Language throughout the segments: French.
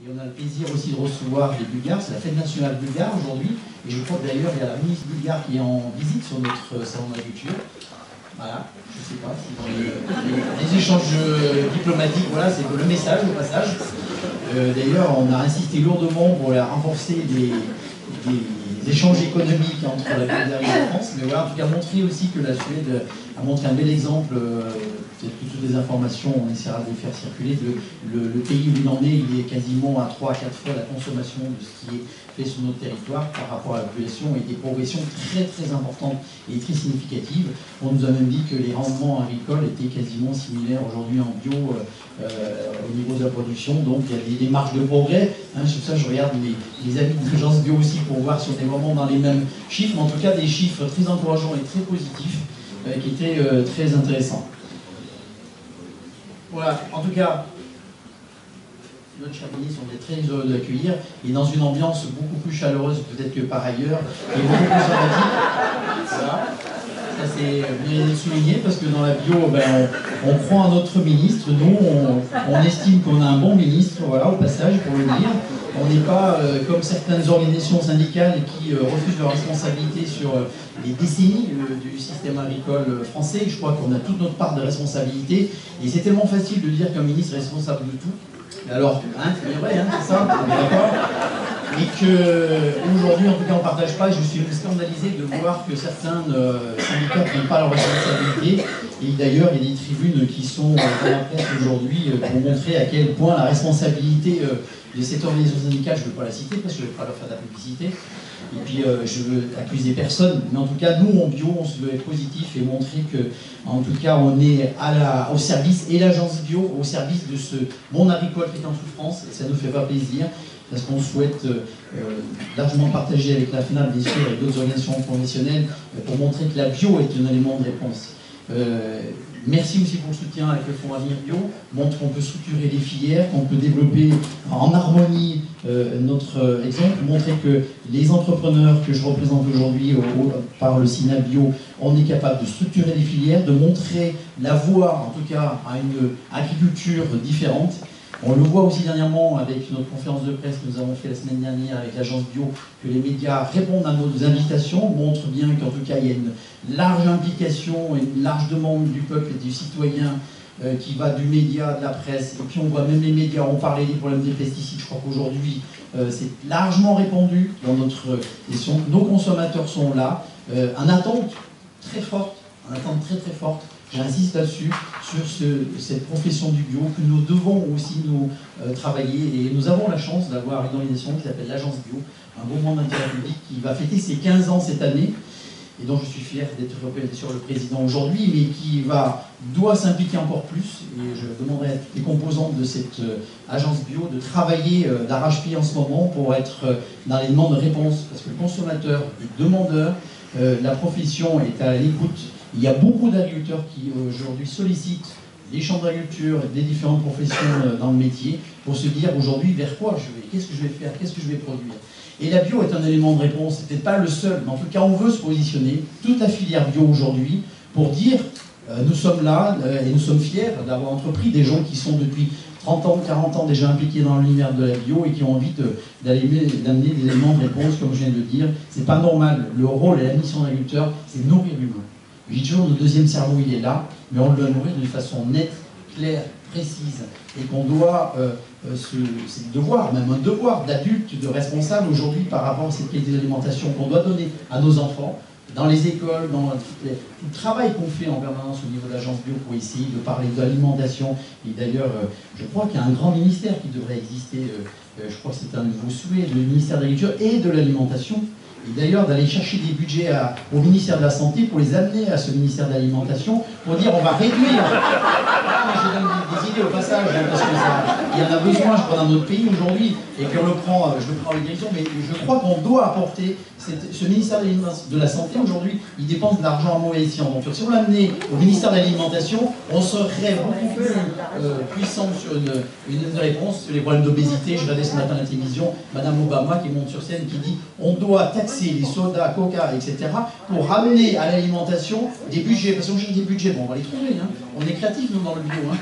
Et on a le plaisir aussi de recevoir les Bulgares, c'est la fête nationale bulgare aujourd'hui. Et je crois que d'ailleurs, il y a la ministre bulgare qui est en visite sur notre salon d'agriculture. Voilà, je ne sais pas si dans les échanges diplomatiques, voilà, c'est le message au passage. D'ailleurs, on a insisté lourdement pour renforcer les échanges économiques entre la Bulgarie et la France. Mais voilà, en tout cas, montrer aussi que la Suède a montré un bel exemple. Peut-être que toutes les informations, on essaiera de les faire circuler. Le pays où il en est, il est quasiment à 3 à 4 fois la consommation de ce qui est fait sur notre territoire par rapport à la population, et des progressions très très importantes et très significatives. On nous a même dit que les rendements agricoles étaient quasiment similaires aujourd'hui en bio au niveau de la production. Donc il y a des marges de progrès. Sur ça, je regarde les amis de l'agence bio aussi pour voir si on est vraiment dans les mêmes chiffres. Mais en tout cas, des chiffres très encourageants et très positifs qui étaient très intéressants. Voilà, en tout cas, notre cher ministre, on est très heureux de l'accueillir, et dans une ambiance beaucoup plus chaleureuse peut-être que par ailleurs, et beaucoup plus sympathique. Voilà. Ça c'est bien de souligner, parce que dans la bio, on croit en notre ministre. Nous, on estime qu'on a un bon ministre, voilà, au passage, pour le dire. On n'est pas comme certaines organisations syndicales qui refusent leur responsabilité sur les décennies du système agricole français. Je crois qu'on a toute notre part de responsabilité, et c'est tellement facile de dire qu'un ministre est responsable de tout. Alors, c'est vrai, c'est ça, on est d'accord. Et qu'aujourd'hui, en tout cas, on ne partage pas. Je suis scandalisé de voir que certains syndicats ne prennent pas leur responsabilité. Et d'ailleurs, il y a des tribunes qui sont dans la presse aujourd'hui pour montrer à quel point la responsabilité de cette organisation syndicale, je ne veux pas la citer parce que je ne vais pas leur faire de la publicité. Et puis, je veux accuser personne. Mais en tout cas, nous, en bio, on se veut être positif et montrer que, en tout cas, on est au service, et l'agence bio, au service de ce monde agricole qui est en souffrance. Et ça nous fait pas plaisir, parce qu'on souhaite largement partager avec la FNAP, bien sûr, et d'autres organisations professionnelles, pour montrer que la bio est un élément de réponse. Merci aussi pour le soutien avec le Fonds Avenir Bio, montre qu'on peut structurer les filières, qu'on peut développer en harmonie notre exemple, montrer que les entrepreneurs que je représente aujourd'hui par le SINA Bio, on est capable de structurer les filières, de montrer la voie, en tout cas, à une agriculture différente. On le voit aussi dernièrement avec notre conférence de presse que nous avons fait la semaine dernière avec l'agence bio, que les médias répondent à nos invitations, montrent bien qu'en tout cas il y a une large implication et une large demande du peuple et du citoyen qui va du média, de la presse, et puis on voit même les médias ont parlé des problèmes des pesticides. Je crois qu'aujourd'hui c'est largement répandu dans notre question. Nos consommateurs sont là, en attente très forte, très forte. J'insiste là-dessus, sur cette profession du bio, que nous devons aussi nous travailler. Et nous avons la chance d'avoir une organisation qui s'appelle l'Agence Bio, un mouvement d'intérêt public qui va fêter ses 15 ans cette année, et dont je suis fier d'être représenté sur le président aujourd'hui, mais qui doit s'impliquer encore plus. Et je demanderai à toutes les composantes de cette agence bio de travailler d'arrache-pied en ce moment pour être dans les demandes de réponse, parce que le consommateur est demandeur, la profession est à l'écoute. Il y a beaucoup d'agriculteurs qui aujourd'hui sollicitent les chambres d'agriculture, des différentes professions dans le métier, pour se dire aujourd'hui vers quoi je vais, qu'est-ce que je vais faire, qu'est-ce que je vais produire. Et la bio est un élément de réponse, c'est peut-être pas le seul, mais en tout cas on veut se positionner, toute la filière bio aujourd'hui, pour dire nous sommes là et nous sommes fiers d'avoir entrepris des gens qui sont depuis 30 ans, 40 ans déjà impliqués dans l'univers de la bio et qui ont envie d'amener des éléments de réponse, comme je viens de le dire. C'est pas normal, le rôle et la mission de l'agriculteur, c'est nourrir l'humain. Je dis toujours, le deuxième cerveau, il est là, mais on doit le nourrir d'une façon nette, claire, précise, et qu'on doit, c'est le devoir, même un devoir d'adulte, de responsable aujourd'hui par rapport à cette qualité d'alimentation qu'on doit donner à nos enfants, dans les écoles, dans tout le travail qu'on fait en permanence au niveau de l'agence bio pour essayer de parler d'alimentation. Et d'ailleurs, je crois qu'il y a un grand ministère qui devrait exister, je crois que c'est un de vos souhaits, le ministère de l'Agriculture et de l'Alimentation. Et d'ailleurs d'aller chercher des budgets au ministère de la Santé pour les amener à ce ministère de l'Alimentation, pour dire on va réduire. Je donne des idées au passage, parce qu'il y en a besoin, je crois, dans notre pays aujourd'hui, et qu'on le prend, je le prends avec direction, mais je crois qu'on doit apporter ce ministère de la Santé aujourd'hui, il dépense de l'argent à mauvais escient. Donc si on l'amenait au ministère de l'Alimentation, on serait beaucoup plus puissant sur une réponse sur les problèmes d'obésité. Je regardais ce matin à la télévision, Madame Obama qui monte sur scène, qui dit on doit taxer les sodas, coca, etc. pour ramener à l'alimentation des budgets. Parce qu'on cherche des budgets, bon on va les trouver, hein. On est créatifs nous dans le bio. Hein.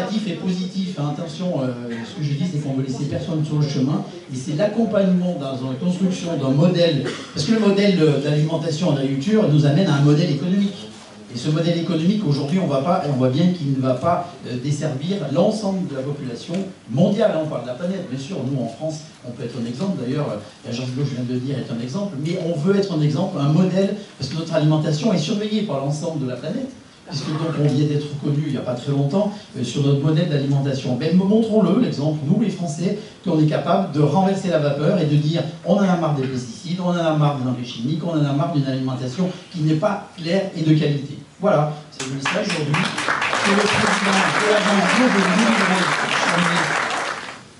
négatif et positif. Hein. Attention, ce que je dis, c'est qu'on ne veut laisser personne sur le chemin. Et c'est l'accompagnement dans la construction d'un modèle. Parce que le modèle d'alimentation en agriculture nous amène à un modèle économique. Et ce modèle économique, aujourd'hui, on voit bien qu'il ne va pas desservir l'ensemble de la population mondiale. On parle de la planète, bien sûr. Nous, en France, on peut être un exemple. D'ailleurs, l'agence Bio, je viens de le dire, est un exemple. Mais on veut être un exemple, un modèle, parce que notre alimentation est surveillée par l'ensemble de la planète. Puisque donc on vient d'être reconnu il n'y a pas très longtemps sur notre modèle d'alimentation. Ben, montrons-le, l'exemple, nous les Français, qu'on est capable de renverser la vapeur et de dire on en a marre des pesticides, on en a marre des engrais chimiques, on en a marre d'une alimentation qui n'est pas claire et de qualité. Voilà, c'est le message aujourd'hui que le président de l'agence Bio de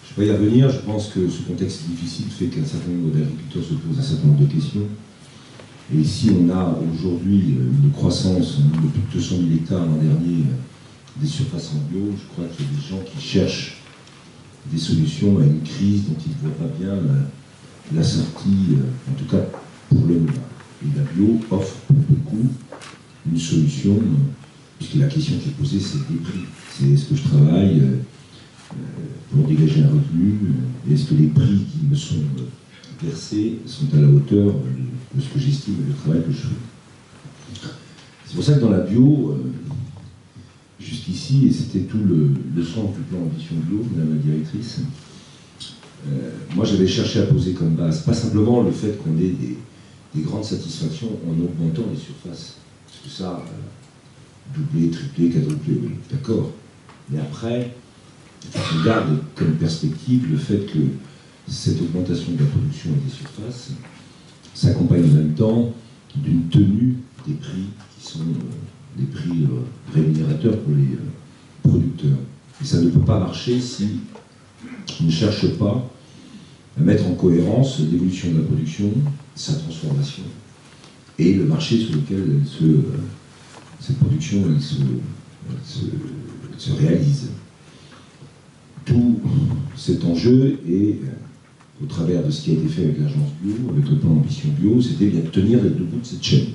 Je vais y revenir, je pense que ce contexte difficile fait qu'un certain nombre d'agriculteurs se posent un certain nombre de questions. Et si on a aujourd'hui une croissance de plus de 200 000 hectares l'an dernier des surfaces en bio, je crois qu'il y a des gens qui cherchent des solutions à une crise dont ils ne voient pas bien la sortie, en tout cas pour le moment. Et la bio offre pour beaucoup une solution, puisque la question qui est posée, c'est des prix. C'est est-ce que je travaille pour dégager un revenu, est-ce que les prix qui me sont versés sont à la hauteur de ce que j'estime le travail que je fais. C'est pour ça que dans la bio, jusqu'ici, et c'était tout le sens du plan Ambition Bio, madame la directrice, moi j'avais cherché à poser comme base, pas simplement le fait qu'on ait des grandes satisfactions en augmentant les surfaces, parce que ça, doubler, tripler, quadrupler, oui, d'accord, mais après, on garde comme perspective le fait que cette augmentation de la production et des surfaces s'accompagne en même temps d'une tenue des prix qui sont des prix rémunérateurs pour les producteurs. Et ça ne peut pas marcher si on ne cherche pas à mettre en cohérence l'évolution de la production, sa transformation et le marché sur lequel cette production se réalise. Tout cet enjeu est, au travers de ce qui a été fait avec l'agence Bio, avec le plan Ambition Bio, c'était bien de tenir les deux bouts de cette chaîne.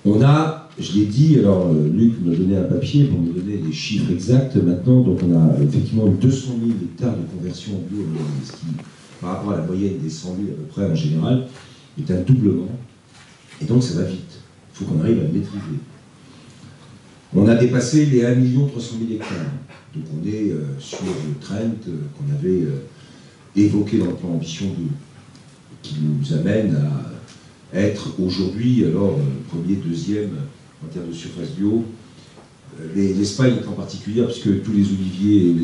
On a, je l'ai dit, alors Luc m'a donné un papier pour me donner les chiffres exacts maintenant, donc on a effectivement 200 000 hectares de conversion en bio, ce qui, par rapport à la moyenne des 100 000 à peu près en général, est un doublement, et donc ça va vite. Il faut qu'on arrive à le maîtriser. On a dépassé les 1 300 000 hectares, donc on est sur le trend qu'on avait évoqué dans le plan Ambition 2, qui nous amène à être aujourd'hui, alors, premier, deuxième en termes de surface bio. L'Espagne est en particulier, puisque tous les oliviers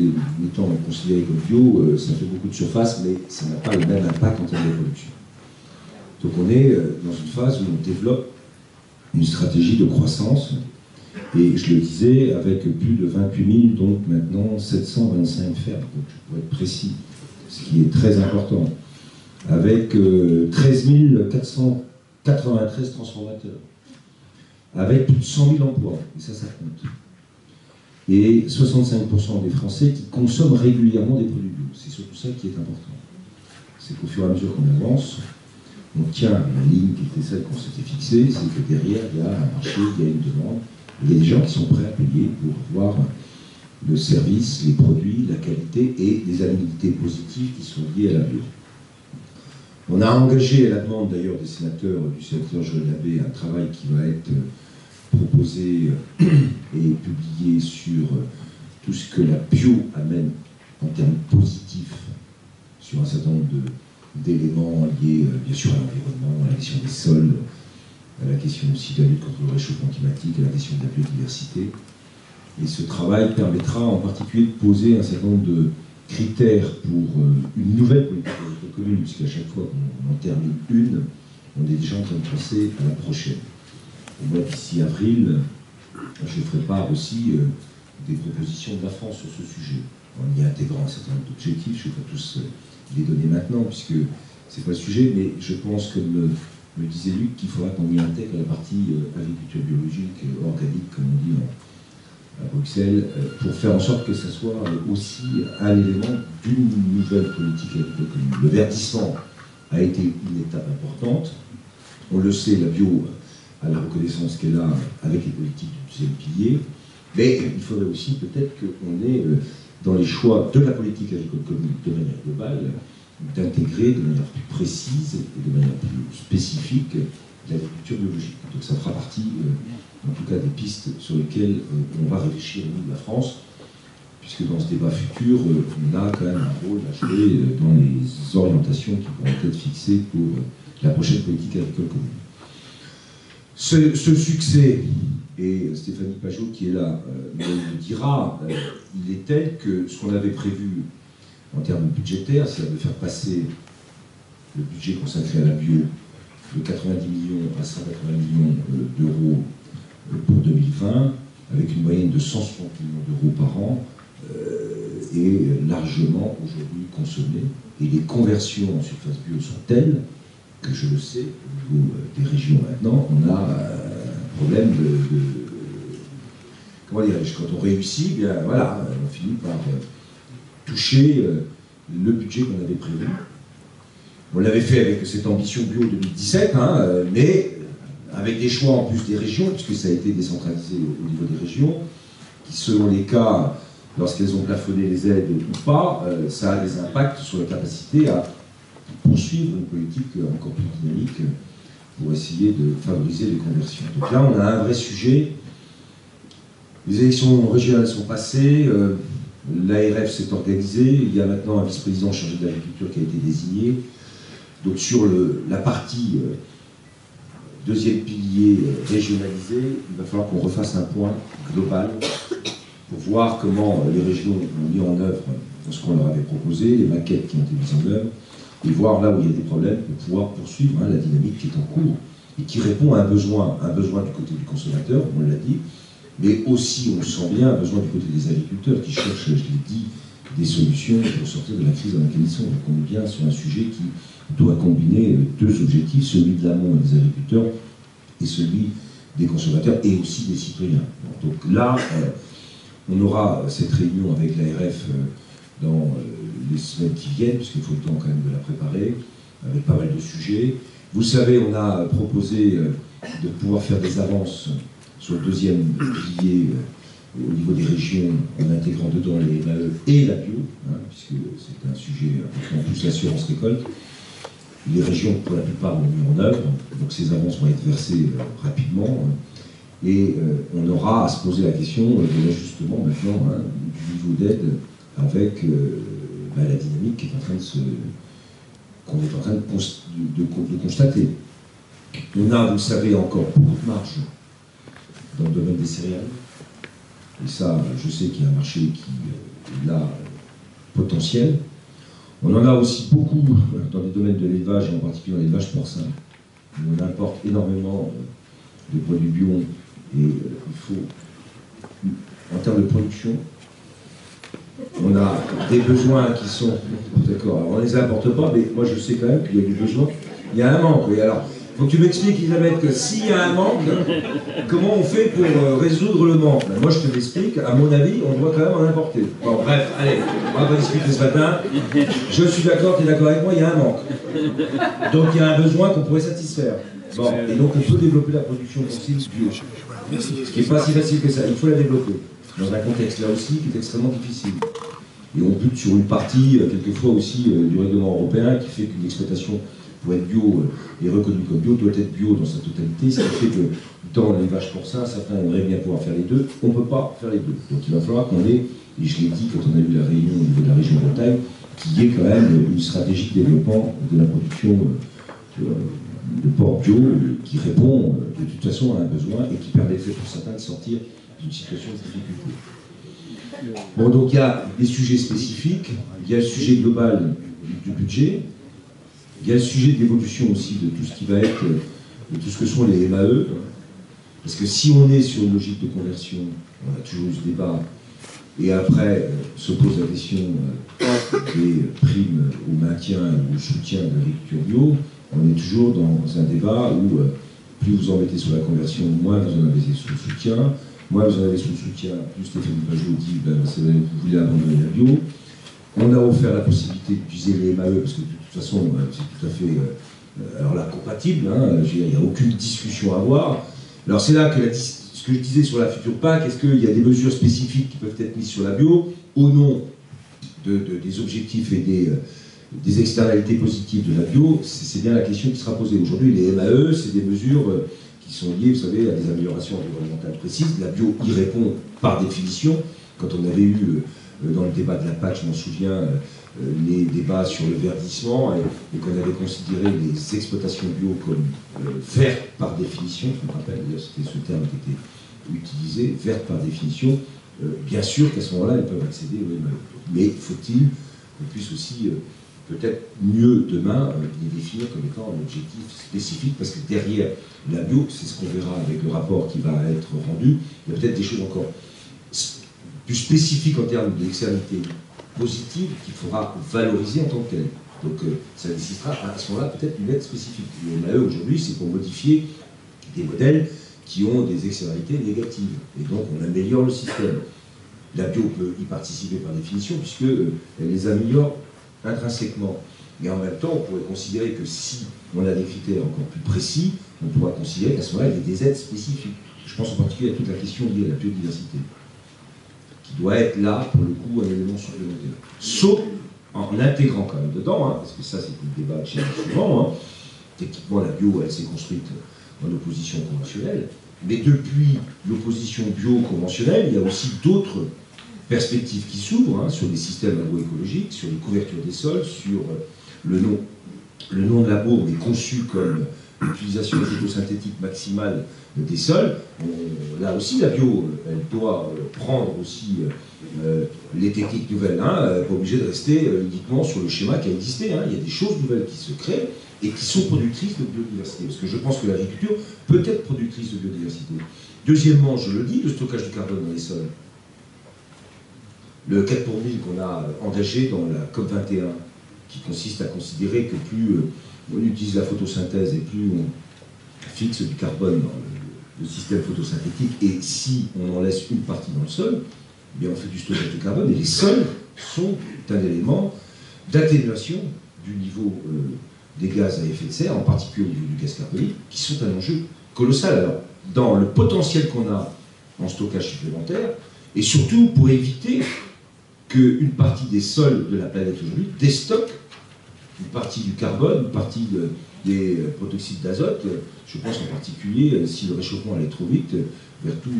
étant considérés comme bio, ça fait beaucoup de surface, mais ça n'a pas le même impact en termes de production. Donc on est dans une phase où on développe une stratégie de croissance, et je le disais, avec plus de 28 000, donc maintenant 725 fermes, donc pour être précis, ce qui est très important, avec 13 493 transformateurs, avec plus de 100 000 emplois, et ça compte. Et 65% des Français qui consomment régulièrement des produits bio. C'est surtout ça qui est important. C'est qu'au fur et à mesure qu'on avance, on tient la ligne qui était celle qu'on s'était fixée, c'est que derrière, il y a un marché, il y a une demande, il y a des gens qui sont prêts à payer pour avoir le service, les produits, la qualité et les aménités positives qui sont liées à la bio. On a engagé, à la demande d'ailleurs des sénateurs, du sénateur Joël Labbé, un travail qui va être proposé et publié sur tout ce que la bio amène en termes positifs sur un certain nombre d'éléments liés bien sûr à l'environnement, à la question des sols, à la question aussi de la lutte contre le réchauffement climatique, à la question de la biodiversité. Et ce travail permettra en particulier de poser un certain nombre de critères pour une nouvelle politique agricole commune, puisqu'à chaque fois qu'on en termine une, on est déjà en train de penser à la prochaine. Au mois d'ici avril, je ferai part aussi des propositions de la France sur ce sujet, en y intégrant un certain nombre d'objectifs. Je ne vais pas tous les donner maintenant, puisque ce n'est pas le sujet, mais je pense, comme me disait Luc, qu'il faudra qu'on y intègre la partie agriculture biologique, organique, comme on dit à Bruxelles, pour faire en sorte que ce soit aussi un élément d'une nouvelle politique agricole commune. Le verdissement a été une étape importante. On le sait, la bio a la reconnaissance qu'elle a avec les politiques du deuxième pilier. Mais il faudrait aussi peut-être qu'on ait, dans les choix de la politique agricole commune de manière globale, d'intégrer de manière plus précise et de manière plus spécifique l'agriculture biologique. Donc ça fera partie, en tout cas, des pistes sur lesquelles on va réfléchir au niveau de la France, puisque dans ce débat futur, on a quand même un rôle à jouer dans les orientations qui pourront être fixées pour la prochaine politique agricole commune. Ce succès, et Stéphanie Pajot qui est là me le dira, il est tel que ce qu'on avait prévu en termes budgétaires, c'est de faire passer le budget consacré à la bio de 90 millions à 180 millions d'euros pour 2020, avec une moyenne de 160 millions d'euros par an, est largement aujourd'hui consommée. Et les conversions en surface bio sont telles que, je le sais, au niveau des régions maintenant, on a un problème comment dirais-je, quand on réussit, bien voilà, on finit par toucher le budget qu'on avait prévu. On l'avait fait avec cette ambition bio 2017, mais avec des choix en plus des régions, puisque ça a été décentralisé au niveau des régions, qui selon les cas, lorsqu'elles ont plafonné les aides ou pas, ça a des impacts sur la capacité à poursuivre une politique encore plus dynamique pour essayer de favoriser les conversions. Donc là, on a un vrai sujet. Les élections régionales sont passées, l'ARF s'est organisée, il y a maintenant un vice-président chargé de l'agriculture qui a été désigné. Donc sur la partie deuxième pilier régionalisé, il va falloir qu'on refasse un point global pour voir comment les régions ont mis en œuvre ce qu'on leur avait proposé, les maquettes qui ont été mises en œuvre, et voir là où il y a des problèmes pour pouvoir poursuivre la dynamique qui est en cours et qui répond à un besoin du côté du consommateur, on l'a dit, mais aussi, on le sent bien, un besoin du côté des agriculteurs qui cherchent, je l'ai dit, des solutions pour sortir de la crise dans laquelle ils sont. Donc on est bien sur un sujet qui doit combiner deux objectifs, celui de l'amont et des agriculteurs et celui des consommateurs et aussi des citoyens. Donc là, on aura cette réunion avec l'ARF dans les semaines qui viennent, puisqu'il faut le temps quand même de la préparer, avec pas mal de sujets. Vous savez, on a proposé de pouvoir faire des avances sur le deuxième pilier au niveau des régions, en intégrant dedans les MAE et la bio, puisque c'est un sujet important, plus l'assurance récolte. Les régions, pour la plupart, l'ont mis en œuvre, donc ces avances vont être versées rapidement, et on aura à se poser la question de l'ajustement maintenant du niveau d'aide avec la dynamique qui est en train qu'on est en train de constater. On a, vous le savez, encore beaucoup de marge dans le domaine des céréales. Et ça, je sais qu'il y a un marché qui est là potentiel. On en a aussi beaucoup dans les domaines de l'élevage, et en particulier dans l'élevage porcin. On importe énormément de produits bio, et il faut, en termes de production, on a des besoins qui sont... D'accord, alors on ne les importe pas, mais moi je sais quand même qu'il y a des besoins. Il y a un manque, et alors... Faut que tu m'expliques, Elisabeth, que s'il y a un manque, comment on fait pour résoudre le manque? Moi, je te l'explique, à mon avis, on doit quand même en importer. Bon, bref, allez, on va pas discuter ce matin. Je suis d'accord, tu es d'accord avec moi, il y a un manque. Donc, il y a un besoin qu'on pourrait satisfaire. Bon, et donc, on peut développer la production porcine bio. Ce qui n'est pas si facile que ça, il faut la développer. Dans un contexte, là aussi, qui est extrêmement difficile. Et on bute sur une partie, quelquefois aussi, du règlement européen, qui fait qu'une exploitation pour être bio et reconnu comme bio, doit être bio dans sa totalité, ce qui fait que dans l'élevage porcin, certains aimeraient bien pouvoir faire les deux, on ne peut pas faire les deux. Donc il va falloir qu'on ait, et je l'ai dit quand on a eu la réunion au niveau de la région Bretagne, qu'il y ait quand même une stratégie de développement de la production de porc bio qui répond de toute façon à un besoin et qui permettrait pour certains de sortir d'une situation de difficulté. Bon, donc il y a des sujets spécifiques, il y a le sujet global du budget. Il y a le sujet de l'évolution aussi de tout ce qui va être, de tout ce que sont les MAE. Parce que si on est sur une logique de conversion, on a toujours eu ce débat, et après se pose la question des primes au maintien ou au soutien de l'agriculture bio, on est toujours dans un débat où plus vous en mettez sur la conversion, moins vous en avez sous le soutien, moins vous en avez sous le soutien, plus Stéphanie Pajot dit vous voulez abandonner la bio. On a offert la possibilité d'utiliser les MAE, parce que de toute façon, c'est tout à fait alors là, compatible, il n'y a aucune discussion à avoir. Alors c'est là que ce que je disais sur la future PAC, est-ce qu'il y a des mesures spécifiques qui peuvent être mises sur la bio au nom des objectifs et des externalités positives de la bio? C'est bien la question qui sera posée. Aujourd'hui, les MAE, c'est des mesures qui sont liées, vous savez, à des améliorations environnementales précises. La bio y répond par définition. Quand on avait eu, dans le débat de la PAC, je m'en souviens, les débats sur le verdissement, et qu'on avait considéré les exploitations bio comme vertes par définition, je me rappelle d'ailleurs c'était ce terme qui était utilisé, vertes par définition, bien sûr qu'à ce moment-là elles peuvent accéder au MAE. Mais faut-il qu'on puisse aussi peut-être mieux demain les définir comme étant un objectif spécifique, parce que derrière la bio, c'est ce qu'on verra avec le rapport qui va être rendu, il y a peut-être des choses encore plus spécifiques en termes d'externalité positive qu'il faudra valoriser en tant que tel. Donc ça nécessitera à ce moment-là peut-être une aide spécifique. Le MAE aujourd'hui, c'est pour modifier des modèles qui ont des externalités négatives. Et donc on améliore le système. La bio peut y participer par définition, puisqu'elle les améliore intrinsèquement. Mais en même temps, on pourrait considérer que si on a des critères encore plus précis, on pourra considérer qu'à ce moment-là, il y a des aides spécifiques. Je pense en particulier à toute la question liée à la biodiversité, qui doit être là, pour le coup, un élément supplémentaire. Sauf en intégrant quand même dedans, hein, parce que ça, c'est le débat que j'ai souvent. Hein. Techniquement, la bio, elle s'est construite en opposition conventionnelle. Mais depuis l'opposition bio-conventionnelle, il y a aussi d'autres perspectives qui s'ouvrent, hein, sur les systèmes agroécologiques, sur les couvertures des sols, sur le non de labour, mais conçu comme l'utilisation phytosynthétique maximale des sols. Là aussi, la bio, elle doit prendre aussi les techniques nouvelles, hein, pas obligé de rester uniquement sur le schéma qui a existé. Hein. Il y a des choses nouvelles qui se créent et qui sont productrices de biodiversité. Parce que je pense que l'agriculture peut être productrice de biodiversité. Deuxièmement, je le dis, le stockage du carbone dans les sols. Le 4 pour 1000 qu'on a engagé dans la COP21, qui consiste à considérer que plus on utilise la photosynthèse et plus on fixe du carbone dans le système photosynthétique, et si on en laisse une partie dans le sol, eh bien on fait du stockage de carbone, et les sols sont un élément d'atténuation du niveau des gaz à effet de serre, en particulier au niveau du gaz carbonique, qui sont un enjeu colossal. Alors, dans le potentiel qu'on a en stockage supplémentaire, et surtout pour éviter qu'une partie des sols de la planète aujourd'hui déstocke une partie du carbone, une partie des protoxydes d'azote. Je pense en particulier, si le réchauffement allait trop vite, vers tous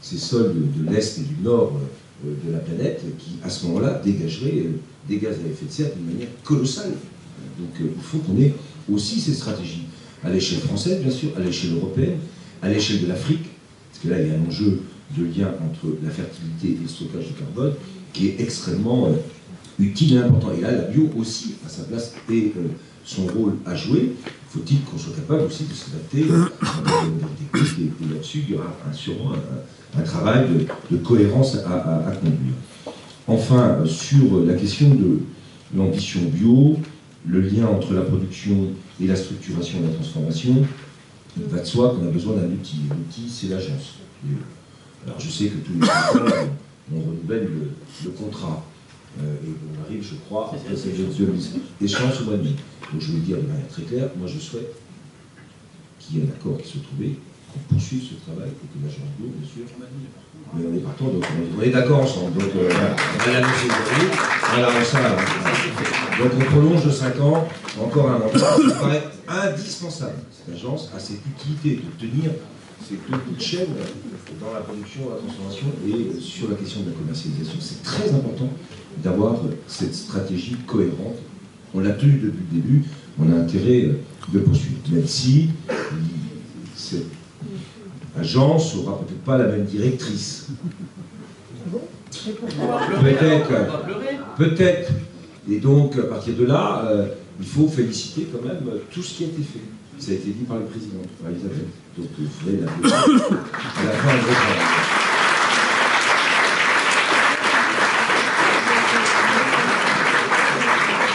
ces sols de l'Est et du Nord de la planète, qui à ce moment-là dégageraient des gaz à effet de serre d'une manière colossale. Donc il faut qu'on ait aussi ces stratégies, à l'échelle française bien sûr, à l'échelle européenne, à l'échelle de l'Afrique, parce que là il y a un enjeu de lien entre la fertilité et le stockage de carbone qui est extrêmement utile et important. Et là, la bio aussi a sa place et son rôle à jouer. Faut-il qu'on soit capable aussi de s'adapter à des techniques, et là-dessus, il y aura sûrement un travail de cohérence à conduire. Enfin, sur la question de l'ambition bio, le lien entre la production et la structuration et la transformation, il va de soi qu'on a besoin d'un outil. L'outil, c'est l'agence. Alors, je sais que tous les 5 ans, on renouvelle le contrat. Et on arrive, je crois, après cette échéance au mois de mai. Donc je vais le dire de manière très claire, moi je souhaite qu'il y ait un accord qui soit trouvé, qu'on poursuive ce travail, et que l'agence bio, bien sûr. Mais on est partant, donc on est d'accord ensemble. Donc on va l'annoncer aujourd'hui. Voilà, ça. Donc on prolonge de 5 ans, encore un mandat. Ça me paraît indispensable. Cette agence a cette utilité de tenir ces deux bouts de chaîne dans la production, la transformation et sur la question de la commercialisation. C'est très important d'avoir cette stratégie cohérente. On l'a tenue depuis le début, on a intérêt de poursuivre. Même si cette agence n'aura peut-être pas la même directrice. Peut-être. Et donc, à partir de là, il faut féliciter quand même tout ce qui a été fait. Ça a été dit par le président, par Elisabeth. Donc, vous pouvez l'applaudir à la fin de votre travail.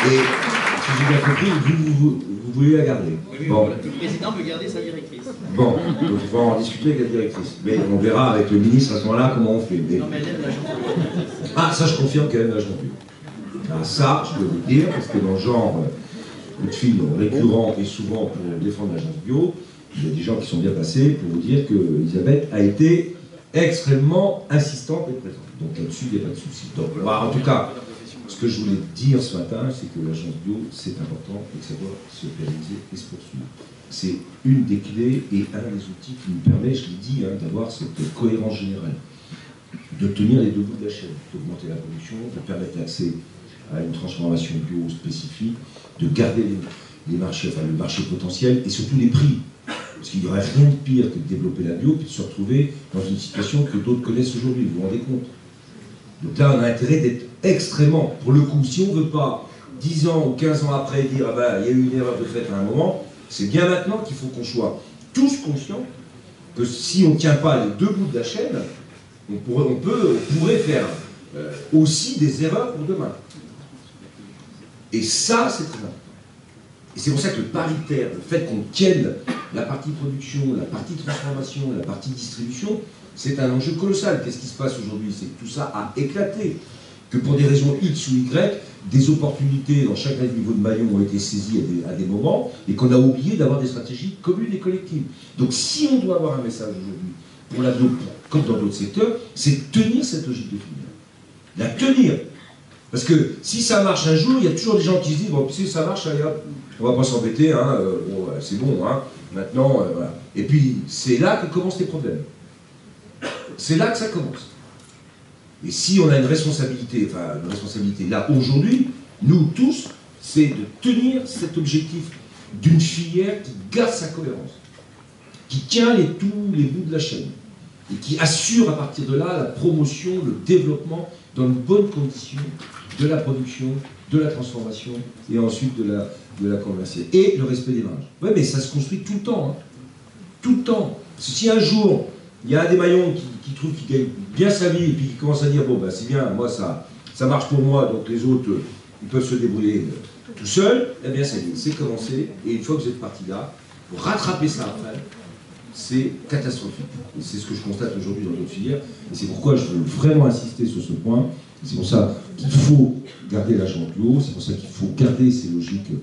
Et si j'ai bien compris, vous voulez la garder. Oui, bon. Le président veut garder sa directrice. Bon, donc il faut en discuter avec la directrice. Mais on verra avec le ministre à ce moment-là comment on fait. Mais... Non, mais elle aime l'agence. Ah, ça je confirme qu'elle aime l'agence bio. Ah, ça, je peux vous le dire, parce que dans le genre coup de fil récurrent et souvent pour défendre l'agence bio, Il y a des gens qui sont bien passés pour vous dire qu'Elisabeth a été extrêmement insistante et présente. Donc là-dessus, il n'y a pas de souci. Donc, en tout cas, ce que je voulais dire ce matin, c'est que l'agence bio, c'est important et que ça doit se pérenniser et se poursuivre. C'est une des clés et un des outils qui nous permet, je l'ai dit, d'avoir cette cohérence générale, de tenir les deux bouts de la chaîne, d'augmenter la production, de permettre l'accès à une transformation bio spécifique, de garder les marchés, enfin le marché potentiel et surtout les prix. Parce qu'il n'y aurait rien de pire que de développer la bio et de se retrouver dans une situation que d'autres connaissent aujourd'hui, vous vous rendez compte? Donc là, on a intérêt d'être extrêmement, pour le coup, si on ne veut pas 10 ans ou 15 ans après dire ah ben il y a eu une erreur de fait à un moment, c'est bien maintenant qu'il faut qu'on soit tous conscients que si on ne tient pas les deux bouts de la chaîne, on pourrait faire aussi des erreurs pour demain. Et ça, c'est très important. Et c'est pour ça que le paritaire, le fait qu'on tienne la partie production, la partie transformation, la partie distribution, c'est un enjeu colossal. Qu'est-ce qui se passe aujourd'hui? C'est que tout ça a éclaté. Que pour des raisons X ou Y, des opportunités dans chacun des niveaux de maillon ont été saisies à des moments et qu'on a oublié d'avoir des stratégies communes et collectives. Donc si on doit avoir un message aujourd'hui pour la bio, comme dans d'autres secteurs, c'est tenir cette logique de filière. La tenir. Parce que si ça marche un jour, il y a toujours des gens qui se disent bon, si ça marche, allez hop, on va pas s'embêter, bon, c'est bon, maintenant, voilà. Et puis c'est là que commencent les problèmes. C'est là que ça commence. Et si on a une responsabilité là aujourd'hui, nous tous, c'est de tenir cet objectif d'une filière qui garde sa cohérence, qui tient tous les bouts de la chaîne, et qui assure à partir de là la promotion, le développement dans de bonnes conditions de la production, de la transformation et ensuite de la commercialisation. Et le respect des marges. Oui, mais ça se construit tout le temps. Tout le temps. Parce que si un jour, il y a un des maillons qui trouve qu'il gagne bien sa vie et puis qui commence à dire bon, ben, c'est bien, moi ça marche pour moi, donc les autres, ils peuvent se débrouiller tout seuls, eh bien c'est commencé. Et une fois que vous êtes parti là, pour rattraper ça après, c'est catastrophique. Et c'est ce que je constate aujourd'hui dans d'autres filières. Et c'est pourquoi je veux vraiment insister sur ce point. C'est pour ça qu'il faut garder l'agent bio, c'est pour ça qu'il faut garder ces logiques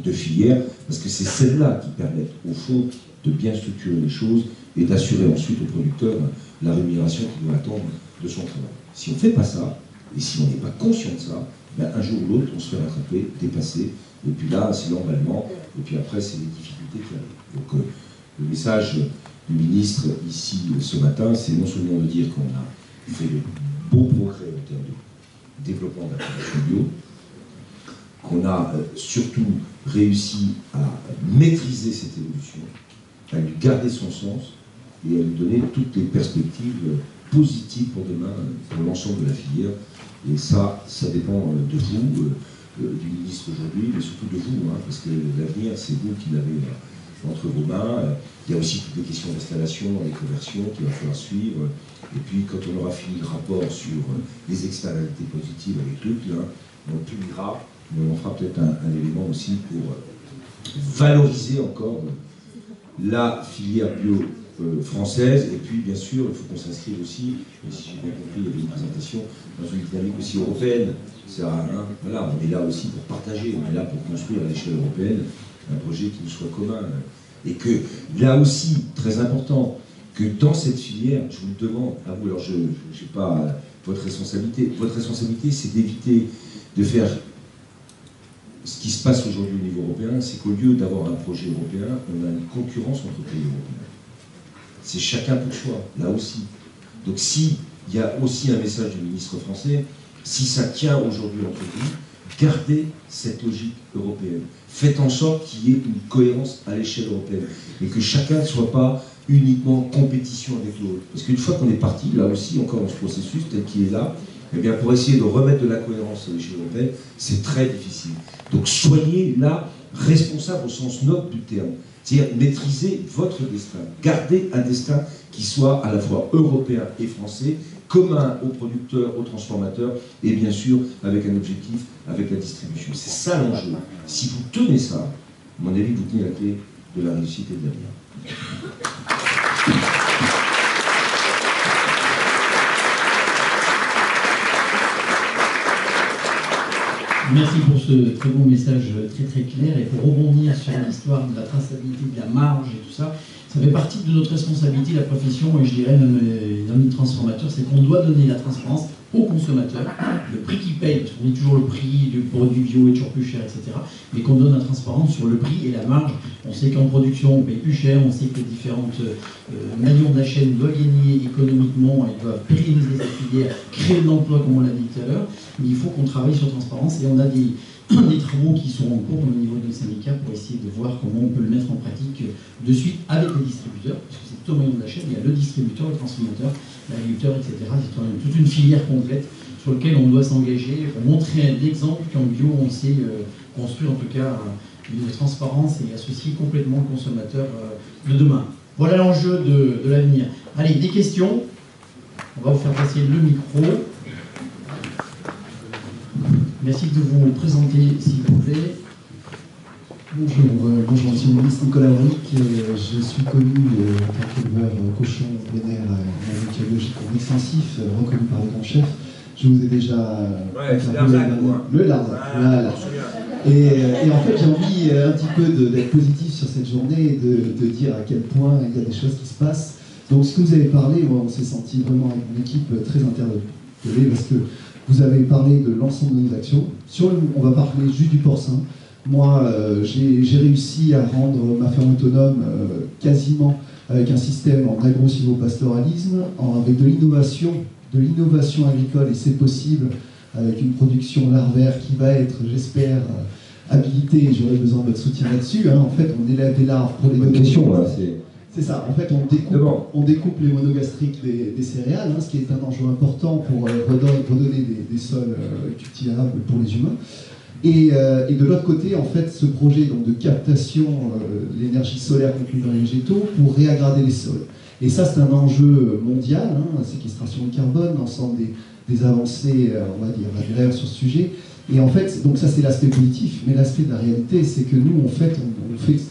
de filière, parce que c'est celles-là qui permettent, au fond, de bien structurer les choses et d'assurer ensuite au producteur la rémunération qu'il doit attendre de son travail. Si on ne fait pas ça, et si on n'est pas conscient de ça, ben un jour ou l'autre, on se fait rattraper, dépasser, et puis là, c'est l'emballement, et puis après, c'est les difficultés qui arrivent. Donc, le message du ministre ici ce matin, c'est non seulement de dire qu'on a fait de beaux progrès en termes de développement de la production bio, qu'on a surtout réussi à maîtriser cette évolution, à lui garder son sens et à lui donner toutes les perspectives positives pour demain, pour l'ensemble de la filière. Et ça dépend de vous, du ministre aujourd'hui, mais surtout de vous, parce que l'avenir, c'est vous qui l'avez entre vos mains. Il y a aussi toutes les questions d'installation et de conversion qu'il va falloir suivre. Et puis, quand on aura fini le rapport sur les externalités positives avec Luc, on publiera, mais on fera peut-être un élément aussi pour valoriser encore la filière bio française. Et puis, bien sûr, il faut qu'on s'inscrive aussi, et si j'ai bien compris, il y avait une présentation dans une dynamique aussi européenne. Voilà, on est là aussi pour partager, on est là pour construire à l'échelle européenne un projet qui nous soit commun. Et que, là aussi, très important, que dans cette filière, je vous le demande, à vous, alors je n'ai pas votre responsabilité, c'est d'éviter de faire ce qui se passe aujourd'hui au niveau européen, c'est qu'au lieu d'avoir un projet européen, on a une concurrence entre pays européens. C'est chacun pour soi, là aussi. Donc s'il y a aussi un message du ministre français, si ça tient aujourd'hui entre vous, gardez cette logique européenne. Faites en sorte qu'il y ait une cohérence à l'échelle européenne et que chacun ne soit pas uniquement en compétition avec l'autre. Parce qu'une fois qu'on est parti, là aussi, encore dans ce processus tel qu'il est là, eh bien, pour essayer de remettre de la cohérence à l'échelle européenne, c'est très difficile. Donc soyez là responsables au sens noble du terme. C'est-à-dire maîtrisez votre destin. Gardez un destin qui soit à la fois européen et français, commun aux producteurs, aux transformateurs, et bien sûr avec un objectif, avec la distribution. C'est ça l'enjeu. Si vous tenez ça, à mon avis, vous tenez la clé de la réussite et de l'avenir. Merci pour ce très bon message très très clair. Et pour rebondir sur l'histoire de la traçabilité de la marge et tout ça, Ça fait partie de notre responsabilité, la profession, et je dirais même les amis transformateurs, c'est qu'on doit donner la transparence aux consommateurs, le prix qu'ils payent, parce qu'on dit toujours le prix du produit bio est toujours plus cher, etc. Mais qu'on donne la transparence sur le prix et la marge. On sait qu'en production, on paye plus cher, on sait que les différentes maillons de la chaîne doivent gagner économiquement, ils doivent pérenniser cette filière, créer de l'emploi, comme on l'a dit tout à l'heure. Mais il faut qu'on travaille sur la transparence, et on a des travaux qui sont en cours au niveau de notre syndicat pour essayer de voir comment on peut le mettre en pratique de suite avec les distributeurs, parce que c'est tout au maillon de la chaîne, il y a le distributeur, le transformateur, l'agriculteur, etc. C'est toute une filière complète sur laquelle on doit s'engager pour montrer l'exemple qu'en bio on sait construire en tout cas une transparence et associer complètement le consommateur de demain. Voilà l'enjeu de l'avenir. Allez, des questions. On va vous faire passer le micro. Merci de vous présenter, s'il vous plaît. Bonjour, monsieur le ministre Nicolas Henrique. Je suis connu en tant qu'éleveur cochon plein air en agriculture biologique extensif, reconnu par le grand chef. Je vous ai déjà... Le Larzac, voilà. Et en fait, j'ai envie un petit peu d'être positif sur cette journée et de dire à quel point il y a des choses qui se passent. Donc, ce que vous avez parlé, moi, on s'est senti vraiment avec mon équipe très interpellé parce que vous avez parlé de l'ensemble de nos actions. On va parler juste du porcin. Moi, j'ai réussi à rendre ma ferme autonome quasiment avec un système en agro-silvopastoralisme, avec de l'innovation agricole, et c'est possible, avec une production larvaire qui va être, j'espère, habilitée, et j'aurai besoin de votre soutien là-dessus. En fait, on élève des larves pour les c'est ça, en fait, on découpe les monogastriques des céréales, ce qui est un enjeu important pour redonner des sols cultivables pour les humains. Et de l'autre côté, en fait, ce projet donc, de captation de l'énergie solaire complémentaire des végétaux pour réagrader les sols. Et ça, c'est un enjeu mondial, la séquestration de carbone, l'ensemble des avancées, on va dire, agraires sur ce sujet. Et en fait, donc ça, c'est l'aspect positif, mais l'aspect de la réalité, c'est que nous, on fait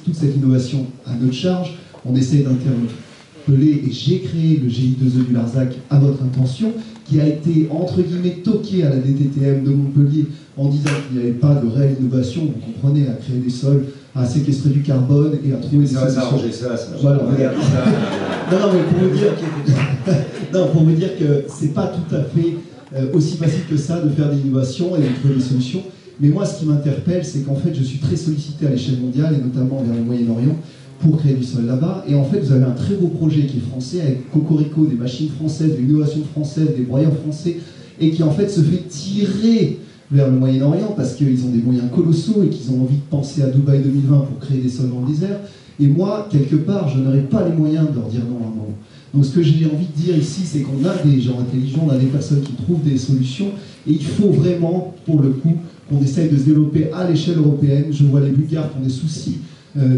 toute cette innovation à notre charge. On essaie d'interpeller, et j'ai créé le GI2E du Larzac à votre intention, qui a été, entre guillemets, toqué à la DTTM de Montpellier en disant qu'il n'y avait pas de réelle innovation, vous comprenez, à créer des sols, à séquestrer du carbone et à trouver des solutions. Voilà, non, mais pour vous dire que c'est pas tout à fait aussi facile que ça de faire des innovations et de trouver des solutions. Mais moi, ce qui m'interpelle, c'est qu'en fait, je suis très sollicité à l'échelle mondiale, et notamment vers le Moyen-Orient, pour créer du sol là-bas. Et en fait, vous avez un très beau projet qui est français, avec Cocorico, des machines françaises, de l'innovation française, des broyeurs français, et qui en fait se fait tirer vers le Moyen-Orient parce qu'ils ont des moyens colossaux et qu'ils ont envie de penser à Dubaï 2020 pour créer des sols dans le désert. Et moi, quelque part, je n'aurais pas les moyens de leur dire non à un moment. Donc ce que j'ai envie de dire ici, c'est qu'on a des gens intelligents, on a des personnes qui trouvent des solutions, et il faut vraiment, pour le coup, qu'on essaye de se développer à l'échelle européenne. Je vois les Bulgares qui ont des soucis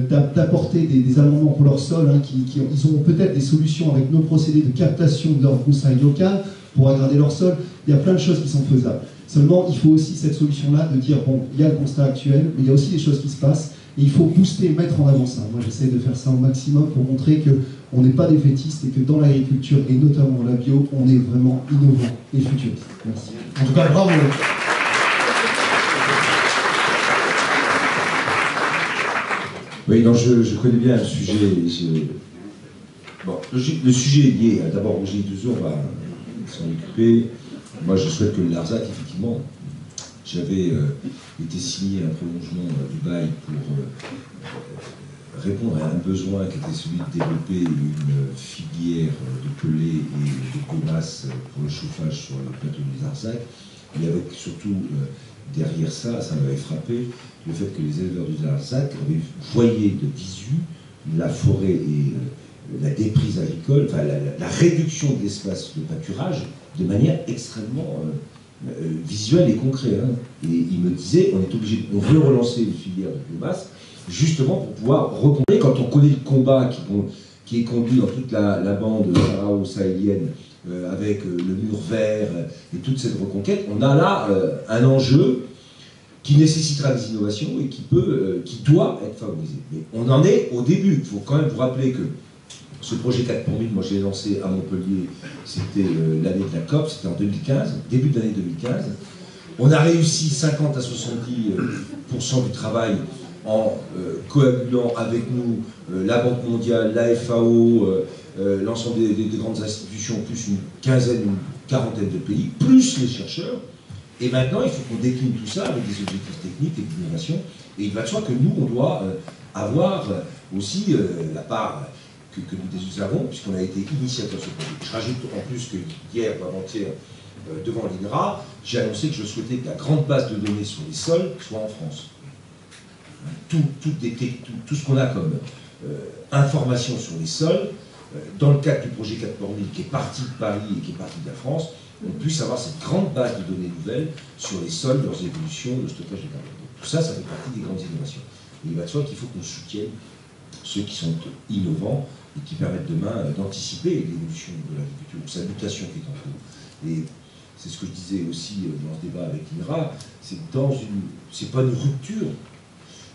d'apporter des amendements pour leur sol, ils ont peut-être des solutions avec nos procédés de captation de leurs broussailles locales pour aggrader leur sol. Il y a plein de choses qui sont faisables. Seulement, il faut aussi cette solution-là de dire, bon, il y a le constat actuel, mais il y a aussi des choses qui se passent, et il faut booster, mettre en avant ça. Moi, j'essaie de faire ça au maximum pour montrer qu'on n'est pas défaitiste et que dans l'agriculture, et notamment la bio, on est vraiment innovant et futuriste. Merci. En tout cas, bravo. Oui, non, je connais bien le sujet. Bon, le sujet est lié d'abord au GI2E, on va s'en occuper. Moi, je souhaite que le Larzac, effectivement, j'avais été signé un prolongement du bail pour répondre à un besoin qui était celui de développer une filière de pelés et de biomasse pour le chauffage sur le plateau du Larzac. Et avec surtout, derrière ça, ça m'avait frappé, le fait que les éleveurs du Larzac avaient voyé de visu la forêt et la déprise agricole, enfin la réduction de l'espace de pâturage de manière extrêmement visuelle et concrète. Et il me disait, on veut relancer une filière de biomasse, justement pour pouvoir reconnaître, quand on connaît le combat qui est conduit dans toute la bande saharo-sahélienne, avec le mur vert et toute cette reconquête, on a là un enjeu qui nécessitera des innovations et qui doit être favorisé. Mais on en est au début. Il faut quand même vous rappeler que ce projet 4 pour 1000, moi je l'ai lancé à Montpellier, c'était l'année de la COP, c'était en 2015, début de l'année 2015. On a réussi 50 à 70% du travail en coagulant avec nous la Banque mondiale, la FAO, l'ensemble des grandes institutions, plus une quarantaine de pays, plus les chercheurs. Et maintenant, il faut qu'on décline tout ça avec des objectifs techniques et d'innovation. Et il va de soi que nous, on doit avoir aussi la part que nous avons, puisqu'on a été initiateur de ce projet. Je rajoute en plus que hier ou avant-hier, devant l'INRA, j'ai annoncé que je souhaitais que la grande base de données sur les sols soit en France. Tout ce qu'on a comme information sur les sols, dans le cadre du projet 4000 qui est parti de Paris et qui est parti de la France, on puisse avoir cette grande base de données nouvelles sur les sols, leurs évolutions, le stockage de carbone. Tout ça, ça fait partie des grandes innovations. Et il va de soi qu'il faut qu'on soutienne ceux qui sont innovants et qui permettent demain d'anticiper l'évolution de l'agriculture, sa mutation qui est en cours. Et c'est ce que je disais aussi dans ce débat avec l'INRA, c'est pas une rupture,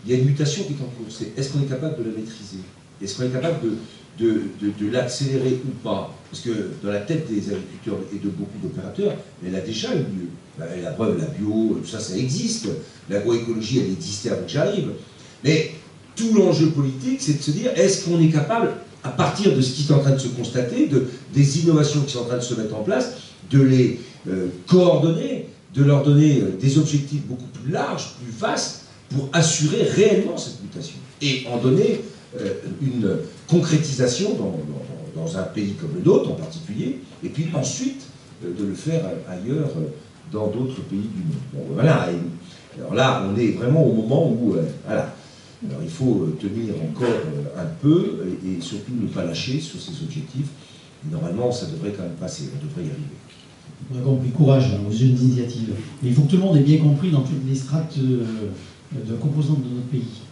il y a une mutation qui est en cours. Est-ce qu'on est capable de la maîtriser? Est-ce qu'on est capable de l'accélérer ou pas? Parce que dans la tête des agriculteurs et de beaucoup d'opérateurs, elle a déjà eu lieu. La preuve, la bio, tout ça, ça existe. L'agroécologie, elle existait avant que j'arrive. Mais tout l'enjeu politique, c'est de se dire, est-ce qu'on est capable, à partir de ce qui est en train de se constater, des innovations qui sont en train de se mettre en place, de les coordonner, de leur donner des objectifs beaucoup plus larges, plus vastes, pour assurer réellement cette mutation. Et en donner une concrétisation dans un pays comme le nôtre en particulier, et puis ensuite de le faire ailleurs dans d'autres pays du monde. Bon, voilà. Alors là, on est vraiment au moment où, voilà. Alors il faut tenir encore un peu et surtout ne pas lâcher sur ces objectifs. Et normalement, ça devrait quand même passer, on devrait y arriver. On a compris, courage aux jeunes initiatives. Mais il faut que tout le monde ait bien compris dans toutes les strates de composantes de notre pays.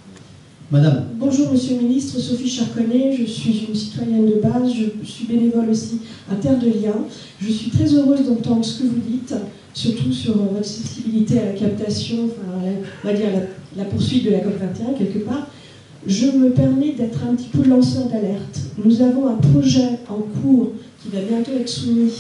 Madame. Bonjour Monsieur le Ministre, Sophie Charconnet, je suis une citoyenne de base, je suis bénévole aussi à Terre de Liens. Je suis très heureuse d'entendre ce que vous dites, surtout sur votre sensibilité à la captation, enfin, on va dire la poursuite de la COP21 quelque part. Je me permets d'être un petit peu lanceur d'alerte. Nous avons un projet en cours qui va bientôt être soumis